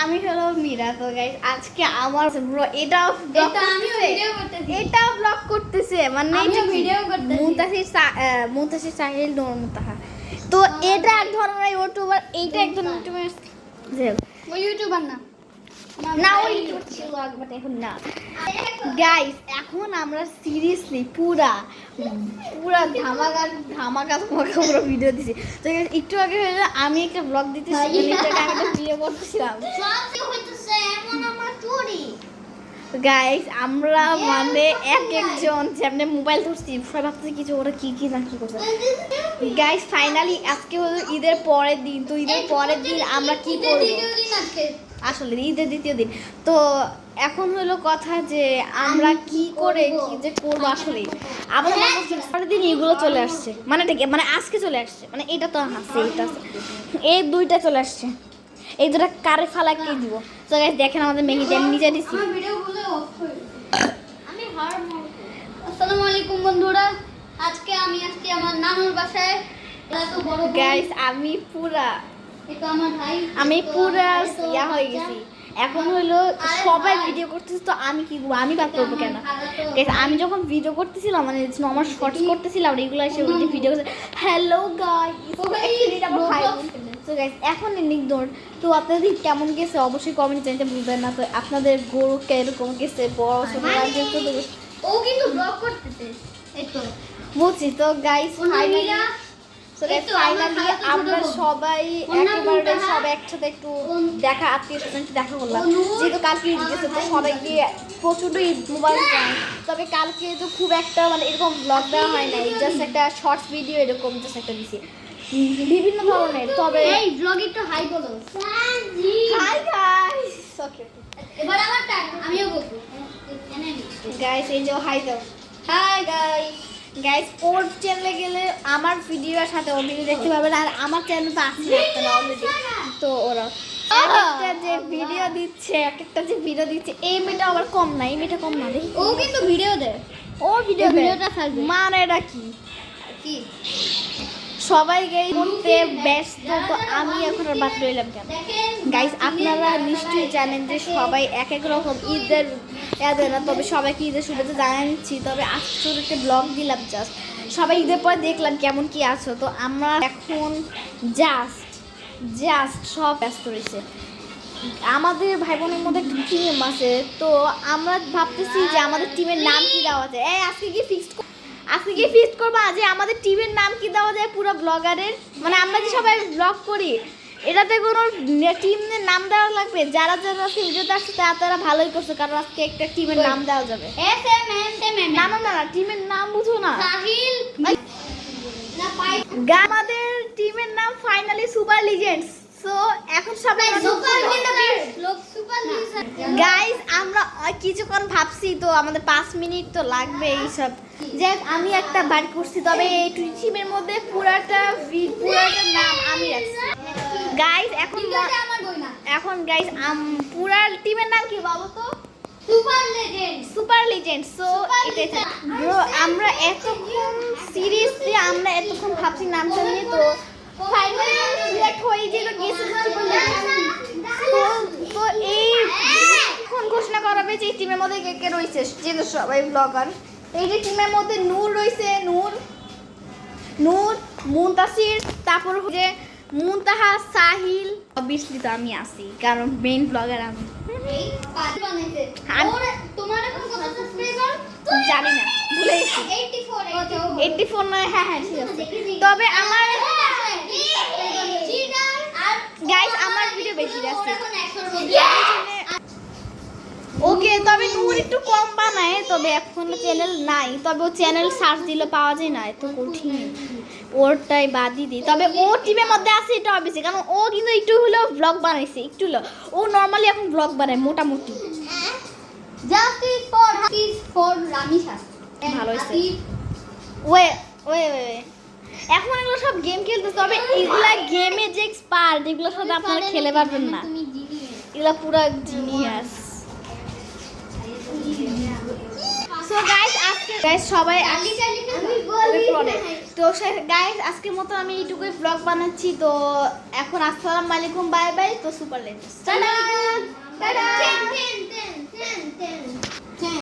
আমি হলো মীরা। তো গাইস আজকে আমার ব্রো এটা ব্লগ করতেছে মানে ভিডিও করতেছি মুনতাসির সাহিল নূর মুতাহা। তো এটা এক ধরনের ইউটিউবার, এইটা এক ধরনের ইউটিউবার। ওই ইউটিউবার না না ওই ইউটিউবার ছিল আগে, বাট এখন না। গাইস এখন আমরা সিরিয়াসলি পুরা ধামাকা পুরো ভিডিও দিছি। তো guys, একটু আগে হলো আমি একটা ব্লগ দিতেছি, আমি একটা ভিডিও করতেছিলাম। গাইস আমরা মানে একজন যেমন মোবাইল ধরছি, সবাই ভাবতেছি কিছু ওরা কি না কি করছে। গাইস ফাইনালি আজকে হলো ঈদের পরের দিন। তো ঈদের পরের দিন আমরা কি করব, আসলে ঈদের দ্বিতীয় দিন। তো এখন হলো কথা যে আমরা কি করে কি যে করবো। আসলে আবার পরের দিন এগুলো চলে আসছে, মানে মানে আজকে চলে আসছে, মানে এটা তো আছে, এটা এই দুইটা চলে আসছে, এই দুটা কারে ফালাকে দিব। তো গাইস দেখেন আমাদের মেহিদি আমি নিজে দিছি। আসসালামু আলাইকুম বন্ধুরা, আজকে আমি আসছি আমার নানুর বাসায়। এত বড় গাইস আমি পুরা এটা আমার ভাই, আমি পুরা ইয়া হয়ে গেছি। এখন হলো সবাই ভিডিও করতেছে, তো আমি কি করবো, আমি বাদ করবো কেন। গাইস আমি যখন ভিডিও করতেছিলাম মানে আমার শর্টস করতেছিলাম রেগুলো এসে ওই ভিডিও হ্যালো গাইস। তো গাইস এখন এন্ডিং দৌড়। তো আপনাদের কেমন গেছে অবশ্যই কমেন্ট জানাতে ভুলবেন না। তো আপনাদের গরু কিরকম গেছে, বড় ছোট ও কিন্তু ব্লগ করতেছে এই তো বুঝছি। তো গাইস ফাইনালি আমরা সবাই একেবারে সবাই একসাথে একটু দেখা, আত্মীয় স্বজন দেখা করলাম। যেহেতু কালকে ঈদ গেছে তো সবাইকে প্রচণ্ড ঈদ মোবাইল দেয়। তবে কালকে তো খুব একটা মানে এরকম ব্লগ দেওয়া হয় নাই, জাস্ট একটা শর্টস ভিডিও এরকম জাস্ট একটা দিছি বিভিন্ন ধরনের। তবে এই ব্লগ একটু হাই বলো। হাই গাইস, ওকে এবার আমার টাইম আমিও বলবো। গাইস এই যে হাই দাও। Hi guys. গাইস ওর চ্যানেলে গেলে আমার ভিডিওর সাথে ওর ভিডিও দেখতে পাবেন, আর আমার চ্যানেল তো আছে আপনারা অলরেডি। তো ওরা একটা যে ভিডিও দিচ্ছে, একটা যে ভিডিও দিচ্ছে, এই মেয়েটা আবার কম না, এই মেয়েটা কম না দেখি। ও কিন্তু ভিডিও দেয়, ও ভিডিওটা ছাড়বে মানে এটা কি কি সবাই গাই করতে ব্যস্ত, তো আমি এখন আর বাদ রইলাম কেন। গাইস আপনারা নিশ্চয়ই জানেন যে সবাই এক এক রকম ঈদের দেয় না, তবে সবাইকে ঈদের শুভেচ্ছা জানাচ্ছি। তবে আজকে ছোট একটা ব্লগ দিলাম জাস্ট, সবাই ঈদের পর দেখলাম কেমন কি আছো। তো আমরা এখন জাস্ট সব ব্যস্ত রয়েছে। আমাদের ভাই বোনের মধ্যে একটা টিম আছে, তো আমরা ভাবতেছি যে আমাদের টিমের নাম কি দেওয়া যায়। আজকে কি ফিক্সড করবো যে আমাদের টিমের নাম কি দেওয়া যায় পুরো ব্লগারের, মানে আমরা যে সবাই ব্লগ করি এটাতে কোনো টিমের নাম দেওয়া লাগবে। যারা আজকে ভিডিওতে আসছে তারা ভালোই করছে, কারণ আজকে একটা টিমের নাম দেওয়া যাবে। না টিমের নাম বুঝো না, আমাদের টিমের নাম ফাইনালি সুপার লিজেন্ডস। সো এখন সবাই গাইস আমরা কিছুক্ষণ ভাবছি, তো আমাদের 5 মিনিট তো লাগবে এইসব। যে আমি একটা বার করছি, তবে এই টিমের মধ্যে পুরাটা নাম আমি রাখছি। গাইস এখন গাইস পুরা টিমের নাম কি বলো তো? Super legend. সো এটাই ব্রো, আমরা সিরিয়াসলি এতক্ষণ ভাবছি নামটা নিয়ে, তো ফাইনালি সিলেক্ট হয়ে গেছে সুপার লিজেন্ড। তো এই এখন ঘোষণা করাবে যে এই টিমের মধ্যে কে কে রয়েছে, যেহেতু সবাই ব্লগার। এই যে টিমের মধ্যে নূর রয়েছে, নূর মুনতাসির, তারপর যে মুনতাহা, সাহিল, অবভিয়াসলি তো আমি আছি কারণ মেইন ব্লগার আমি। জানি না, ভুলে গেছি 84 নয়। হ্যাঁ ঠিক আছে। তবে আমার গাইস আমার ভিডিও বেশি আসছে ওকে। তবে নূর একটু কম বানায়, তবে এখন চ্যানেল নাই, তবে ও চ্যানেল সার্চ দিলে পাওয়া যায় না, এত কঠিন, ওরটাই বাদই দিই। তবে ও টিমের মধ্যে আছে এটা অবশ্যই, কারণ ও কিন্তু একটু হলেও ব্লগ বানাইছে, একটু হলেও। ও নর্মালি এখন ব্লগ বানায় মোটামুটি। ভালো হয়েছে। ওয়ে এখন এগুলো সব গেম খেলতে, তবে এগুলা গেমে যে এক্সপার্ট, এগুলোর সাথে আপনারা খেলে পারবেন না, এগুলা পুরো জিনিয়াস। সো সো গাইস আজকে গাইস সবাই তো গাইস আজকের মতো আমি এইটুকুই ব্লগ বানাচ্ছি তো এখন আসসালামু আলাইকুম বাই বাই তো সুপার লেটেস্ট টাটা টাটা